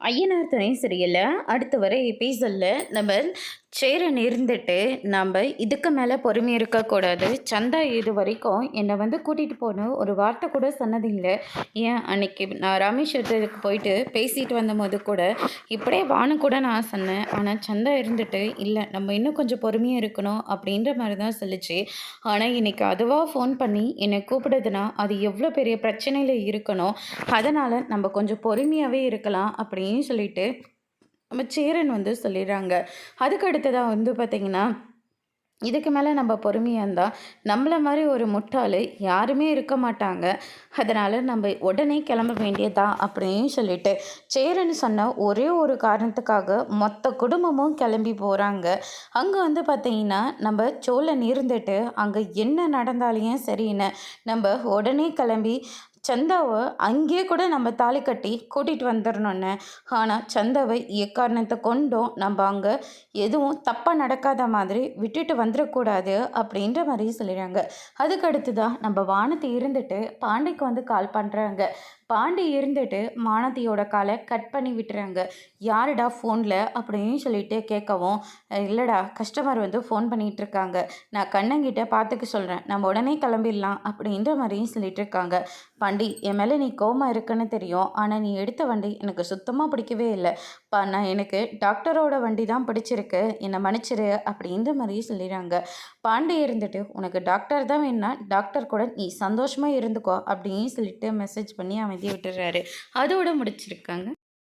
ஐயனார் துணை சரியில்ல. அடுத்து வர எபிசோட்ல நம்ம சேரன் இருந்துட்டு, நம்ம இதுக்கு மேலே பொறுமை இருக்கக்கூடாது. சந்தா இது வரைக்கும் என்னை கூட்டிகிட்டு போகணும் ஒரு வார்த்தை கூட சொன்னதில்லை. ஏன் அன்னைக்கு நான் ராமேஸ்வரத்துக்கு போயிட்டு பேசிட்டு வந்தபோது கூட இப்படியே வான்னு கூட நான் சொன்னேன். ஆனால் சந்தா இருந்துட்டு இல்லை நம்ம இன்னும் கொஞ்சம் பொறுமையாக இருக்கணும் அப்படின்ற மாதிரி தான் சொல்லிச்சு. ஆனால் இன்னைக்கு அதுவாக ஃபோன் பண்ணி என்னை கூப்பிடுதுன்னா அது எவ்வளோ பெரிய பிரச்சனையில் இருக்கணும். அதனால் நம்ம கொஞ்சம் பொறுமையாகவே இருக்கலாம் அப்படின்னு சொல்லிட்டு நம்ம சேரன் சொல்லிடுறாங்க. அதுக்கு அடுத்ததாக பார்த்திங்கன்னா, இதுக்கு மேலே நம்ம பொறுமையாக இருந்தால் நம்மளை மாதிரி ஒரு முட்டாள் யாருமே இருக்க மாட்டாங்க. அதனால் நம்ம உடனே கிளம்ப வேண்டியதா அப்படின்னு சொல்லிட்டு சேரன் சொன்ன ஒரே ஒரு காரணத்துக்காக மொத்த குடும்பமும் கிளம்பி போகிறாங்க. அங்கே பார்த்திங்கன்னா நம்ம சோழன் இருந்துட்டு அங்கே என்ன நடந்தாலையும் சரின்னு நம்ம உடனே கிளம்பி சந்தாவை அங்கேயே கூட நம்ம தாலி கட்டி கூட்டிகிட்டு வந்துடணுன்னு. ஆனால் சந்தாவை எக்காரணத்தை கொண்டும் நம்ம அங்கே எதுவும் தப்பாக நடக்காத மாதிரி விட்டுட்டு வந்துடக்கூடாது அப்படின்ற மாதிரி சொல்லிடுறாங்க. அதுக்கு அடுத்து தான் நம்ம வானத்தை இருந்துட்டு பாண்டிக்கு கால் பண்ணுறாங்க. பாண்டி இருந்துட்டு மானதியோட காலை கட் பண்ணி விட்டுறாங்க. யாருடா ஃபோனில் அப்படின்னு சொல்லிட்டு கேட்கவும், இல்லைடா கஸ்டமர் ஃபோன் பண்ணிகிட்டு இருக்காங்க, நான் கண்ணங்கிட்ட பார்த்துக்க சொல்கிறேன், நம்ம உடனே கிளம்பிடலாம் அப்படின்ற மாதிரியும் சொல்லிட்டு இருக்காங்க. பாண்டி என் மேலே நீ கோமா இருக்குன்னு தெரியும், ஆனால் நீ எடுத்த வண்டி எனக்கு சுத்தமாக பிடிக்கவே இல்லை. நான் எனக்கு டாக்டரோட வண்டி தான் பிடிச்சிருக்கு, என்னை மன்னிச்சிரு அப்படின்ற மாதிரி சொல்லிடுறாங்க. பாண்டி இருந்துட்டு உனக்கு டாக்டர் தான் வேணும்னா டாக்டர் கூட நீ சந்தோஷமாக இருந்துக்கோ அப்படின்னு சொல்லிட்டு மெசேஜ் பண்ணி அமைதி விட்டுறாரு. அதோட முடிச்சிருக்காங்க.